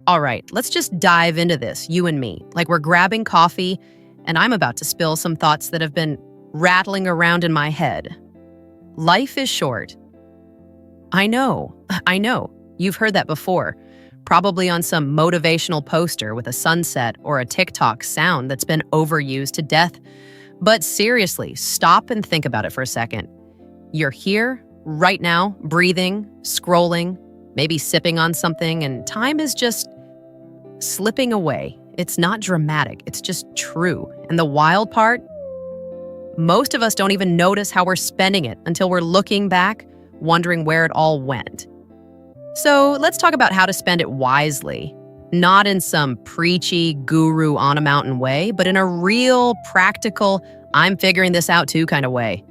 All right, let's just dive into this, you and me. Like we're grabbing coffee, and I'm about to spill some thoughts that have been rattling around in my head. Life is short. I know, I know. You've heard that before. Probably on some motivational poster with a sunset or a TikTok sound that's been overused to death. But seriously, stop and think about it for a second. You're here, right now, breathing, scrolling, maybe sipping on something, and time is just slipping away. It's not dramatic, it's just true. And the wild part, most of us don't even notice how we're spending it until we're looking back, wondering where it all went. So let's talk about how to spend it wisely. Not in some preachy guru on a mountain way, but in a real, practical, I'm figuring this out too kind of way.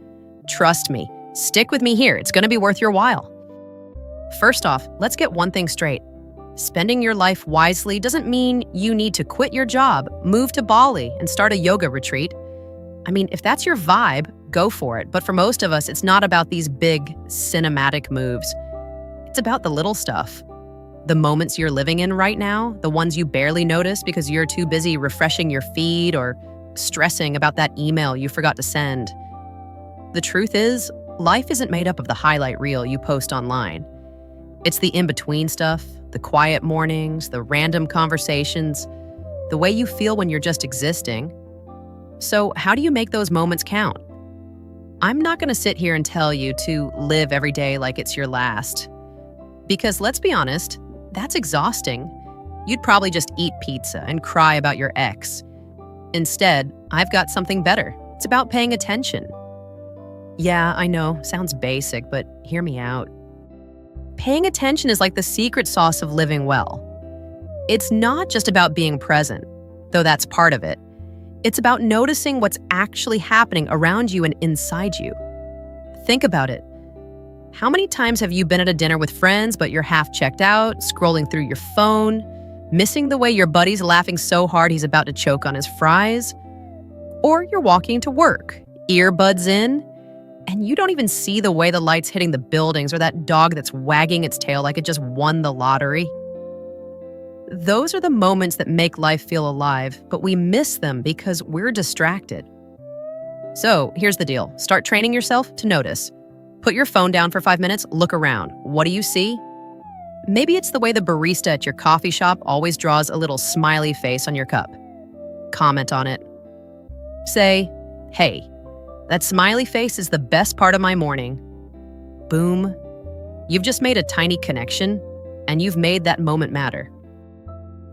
Trust me, stick with me here. It's going to be worth your while. First off, let's get one thing straight. Spending your life wisely doesn't mean you need to quit your job, move to Bali, and start a yoga retreat. I mean, if that's your vibe, go for it. But for most of us, it's not about these big, cinematic moves. It's about the little stuff. The moments you're living in right now, the ones you barely notice because you're too busy refreshing your feed or stressing about that email you forgot to send. The truth is, life isn't made up of the highlight reel you post online. It's the in-between stuff, the quiet mornings, the random conversations, the way you feel when you're just existing. So how do you make those moments count? I'm not going to sit here and tell you to live every day like it's your last. Because let's be honest, that's exhausting. You'd probably just eat pizza and cry about your ex. Instead, I've got something better. It's about paying attention. Yeah, I know, sounds basic, but hear me out. Paying attention is like the secret sauce of living well. It's not just about being present, though that's part of it. It's about noticing what's actually happening around you and inside you. Think about it. How many times have you been at a dinner with friends, but you're half checked out, scrolling through your phone, missing the way your buddy's laughing so hard he's about to choke on his fries? Or you're walking to work, earbuds in, and you don't even see the way the light's hitting the buildings or that dog that's wagging its tail like it just won the lottery. Those are the moments that make life feel alive, but we miss them because we're distracted. So here's the deal. Start training yourself to notice. Put your phone down for 5 minutes, look around. What do you see? Maybe it's the way the barista at your coffee shop always draws a little smiley face on your cup. Comment on it. Say, hey, that smiley face is the best part of my morning. Boom. You've just made a tiny connection, and you've made that moment matter.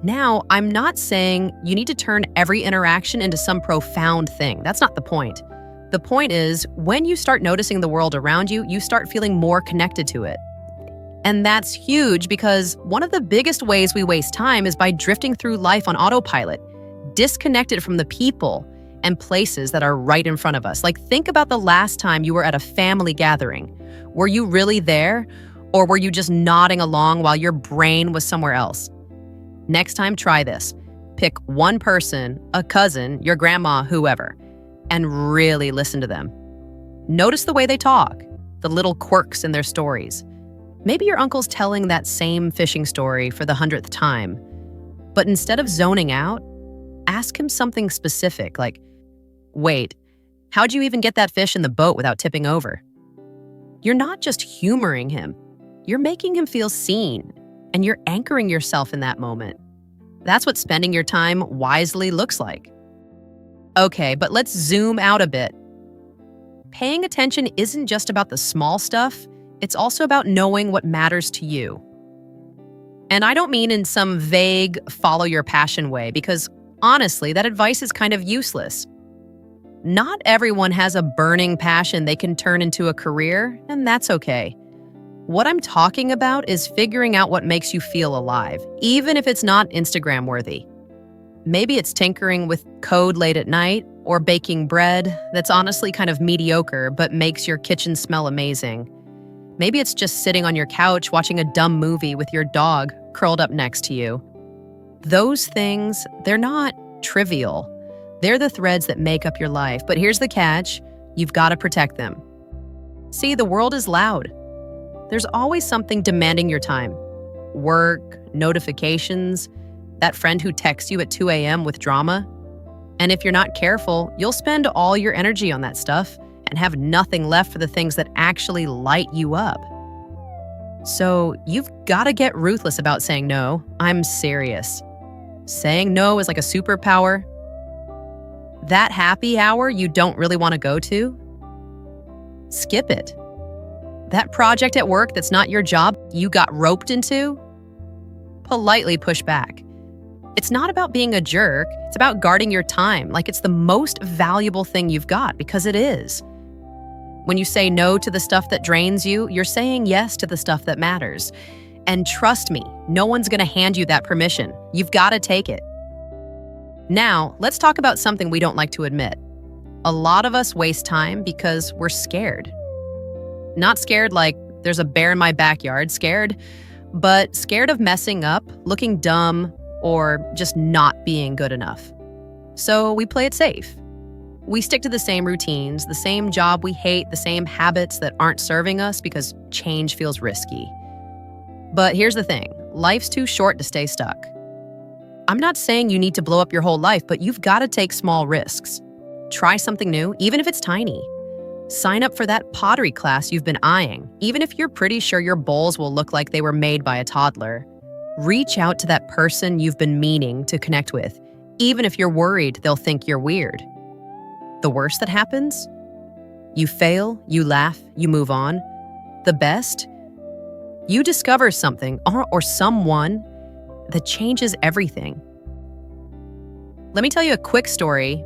Now, I'm not saying you need to turn every interaction into some profound thing. That's not the point. The point is, when you start noticing the world around you, you start feeling more connected to it. And that's huge because one of the biggest ways we waste time is by drifting through life on autopilot, disconnected from the people and places that are right in front of us. Like, think about the last time you were at a family gathering. Were you really there, or were you just nodding along while your brain was somewhere else? Next time, try this. Pick one person, a cousin, your grandma, whoever, and really listen to them. Notice the way they talk, the little quirks in their stories. Maybe your uncle's telling that same fishing story for the 100th time. But instead of zoning out, ask him something specific like, wait, how'd you even get that fish in the boat without tipping over? You're not just humoring him. You're making him feel seen, and you're anchoring yourself in that moment. That's what spending your time wisely looks like. Okay, but let's zoom out a bit. Paying attention isn't just about the small stuff, it's also about knowing what matters to you. And I don't mean in some vague, follow your passion way, because honestly, that advice is kind of useless. Not everyone has a burning passion they can turn into a career, and that's okay. What I'm talking about is figuring out what makes you feel alive, even if it's not Instagram worthy. Maybe it's tinkering with code late at night, or baking bread that's honestly kind of mediocre but makes your kitchen smell amazing. Maybe it's just sitting on your couch watching a dumb movie with your dog curled up next to you. Those things, they're not trivial. They're the threads that make up your life. But here's the catch, you've got to protect them. See, the world is loud. There's always something demanding your time. Work, notifications, that friend who texts you at 2 a.m. with drama. And if you're not careful, you'll spend all your energy on that stuff and have nothing left for the things that actually light you up. So you've got to get ruthless about saying no. I'm serious. Saying no is like a superpower. That happy hour you don't really want to go to, skip it. That project at work that's not your job you got roped into, politely push back. It's not about being a jerk. It's about guarding your time like it's the most valuable thing you've got, because it is. When you say no to the stuff that drains you, you're saying yes to the stuff that matters. And trust me, no one's going to hand you that permission. You've got to take it. Now, let's talk about something we don't like to admit. A lot of us waste time because we're scared. Not scared like there's a bear in my backyard scared, but scared of messing up, looking dumb, or just not being good enough. So we play it safe. We stick to the same routines, the same job we hate, the same habits that aren't serving us because change feels risky. But here's the thing, life's too short to stay stuck. I'm not saying you need to blow up your whole life, but you've got to take small risks. Try something new, even if it's tiny. Sign up for that pottery class you've been eyeing, even if you're pretty sure your bowls will look like they were made by a toddler. Reach out to that person you've been meaning to connect with, even if you're worried they'll think you're weird. The worst that happens? You fail, you laugh, you move on. The best? You discover something or someone that changes everything. Let me tell you a quick story.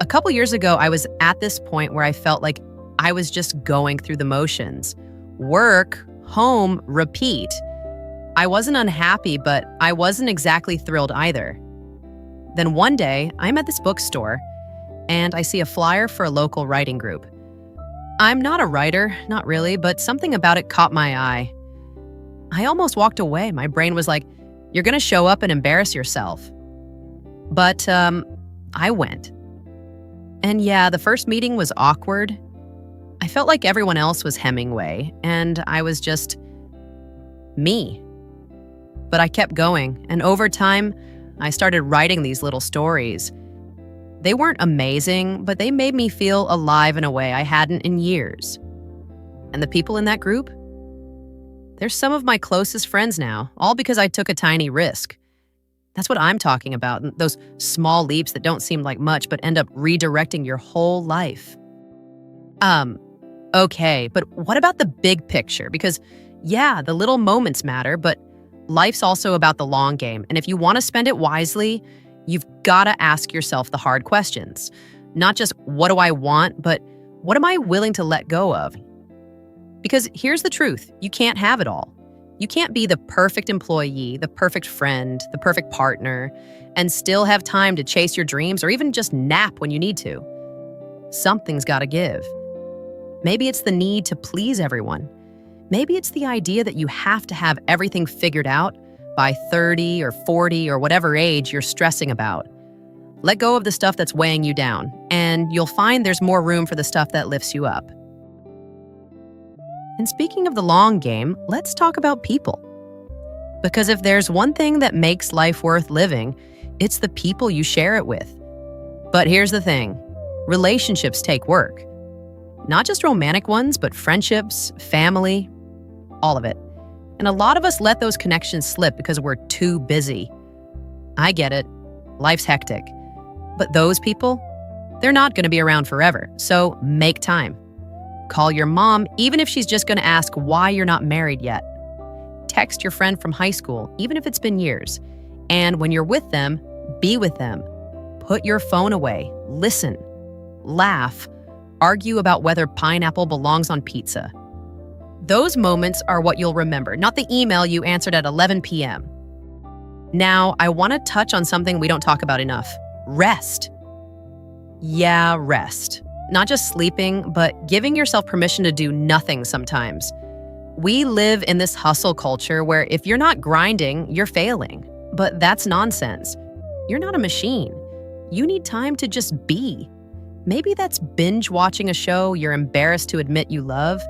A couple years ago, I was at this point where I felt like I was just going through the motions. Work, home, repeat. I wasn't unhappy, but I wasn't exactly thrilled either. Then one day, I'm at this bookstore, and I see a flyer for a local writing group. I'm not a writer, not really, but something about it caught my eye. I almost walked away. My brain was like, you're going to show up and embarrass yourself. But I went. And yeah, the first meeting was awkward. I felt like everyone else was Hemingway, and I was just me. But I kept going, and over time, I started writing these little stories. They weren't amazing, but they made me feel alive in a way I hadn't in years. And the people in that group? They're some of my closest friends now, all because I took a tiny risk. That's what I'm talking about, those small leaps that don't seem like much but end up redirecting your whole life. Okay, but what about the big picture? Because, yeah, the little moments matter, but life's also about the long game. And if you want to spend it wisely, you've got to ask yourself the hard questions. Not just, what do I want, but what am I willing to let go of? Because here's the truth, you can't have it all. You can't be the perfect employee, the perfect friend, the perfect partner, and still have time to chase your dreams or even just nap when you need to. Something's got to give. Maybe it's the need to please everyone. Maybe it's the idea that you have to have everything figured out by 30 or 40 or whatever age you're stressing about. Let go of the stuff that's weighing you down, and you'll find there's more room for the stuff that lifts you up. And speaking of the long game, let's talk about people. Because if there's one thing that makes life worth living, it's the people you share it with. But here's the thing, relationships take work. Not just romantic ones, but friendships, family, all of it. And a lot of us let those connections slip because we're too busy. I get it. Life's hectic. But those people, they're not going to be around forever. So make time. Call your mom, even if she's just going to ask why you're not married yet. Text your friend from high school, even if it's been years. And when you're with them, be with them. Put your phone away. Listen. Laugh. Argue about whether pineapple belongs on pizza. Those moments are what you'll remember, not the email you answered at 11 p.m. Now, I want to touch on something we don't talk about enough. Rest. Yeah, rest. Not just sleeping, but giving yourself permission to do nothing sometimes. We live in this hustle culture where if you're not grinding, you're failing. But that's nonsense. You're not a machine. You need time to just be. Maybe that's binge watching a show you're embarrassed to admit you love.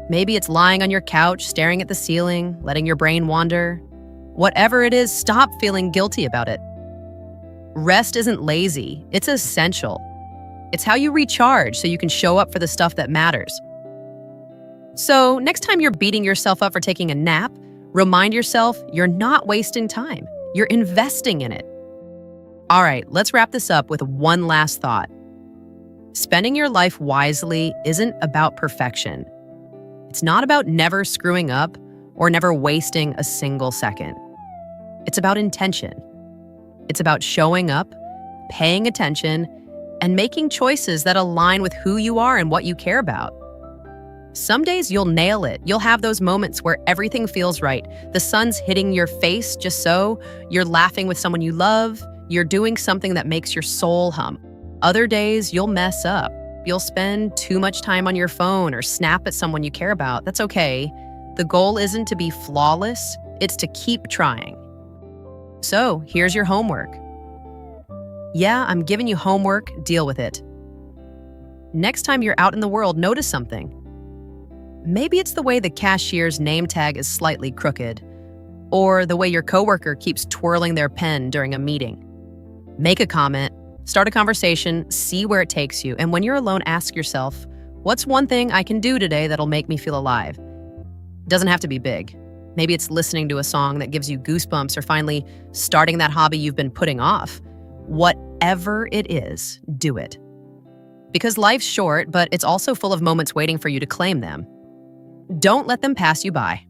Maybe it's lying on your couch, staring at the ceiling, letting your brain wander. Whatever it is, stop feeling guilty about it. Rest isn't lazy, it's essential. It's how you recharge so you can show up for the stuff that matters. So, next time you're beating yourself up for taking a nap, remind yourself you're not wasting time. You're investing in it. All right, let's wrap this up with one last thought. Spending your life wisely isn't about perfection. It's not about never screwing up or never wasting a single second. It's about intention. It's about showing up, paying attention, and making choices that align with who you are and what you care about. Some days you'll nail it. You'll have those moments where everything feels right. The sun's hitting your face just so, you're laughing with someone you love, you're doing something that makes your soul hum. Other days you'll mess up. You'll spend too much time on your phone or snap at someone you care about. That's okay. The goal isn't to be flawless, it's to keep trying. So, here's your homework. Yeah, I'm giving you homework, deal with it. Next time you're out in the world, notice something. Maybe it's the way the cashier's name tag is slightly crooked, or the way your coworker keeps twirling their pen during a meeting. Make a comment, start a conversation, see where it takes you, and when you're alone, ask yourself, what's one thing I can do today that'll make me feel alive? It doesn't have to be big. Maybe it's listening to a song that gives you goosebumps or finally starting that hobby you've been putting off. Whatever it is, do it. Because life's short, but it's also full of moments waiting for you to claim them. Don't let them pass you by.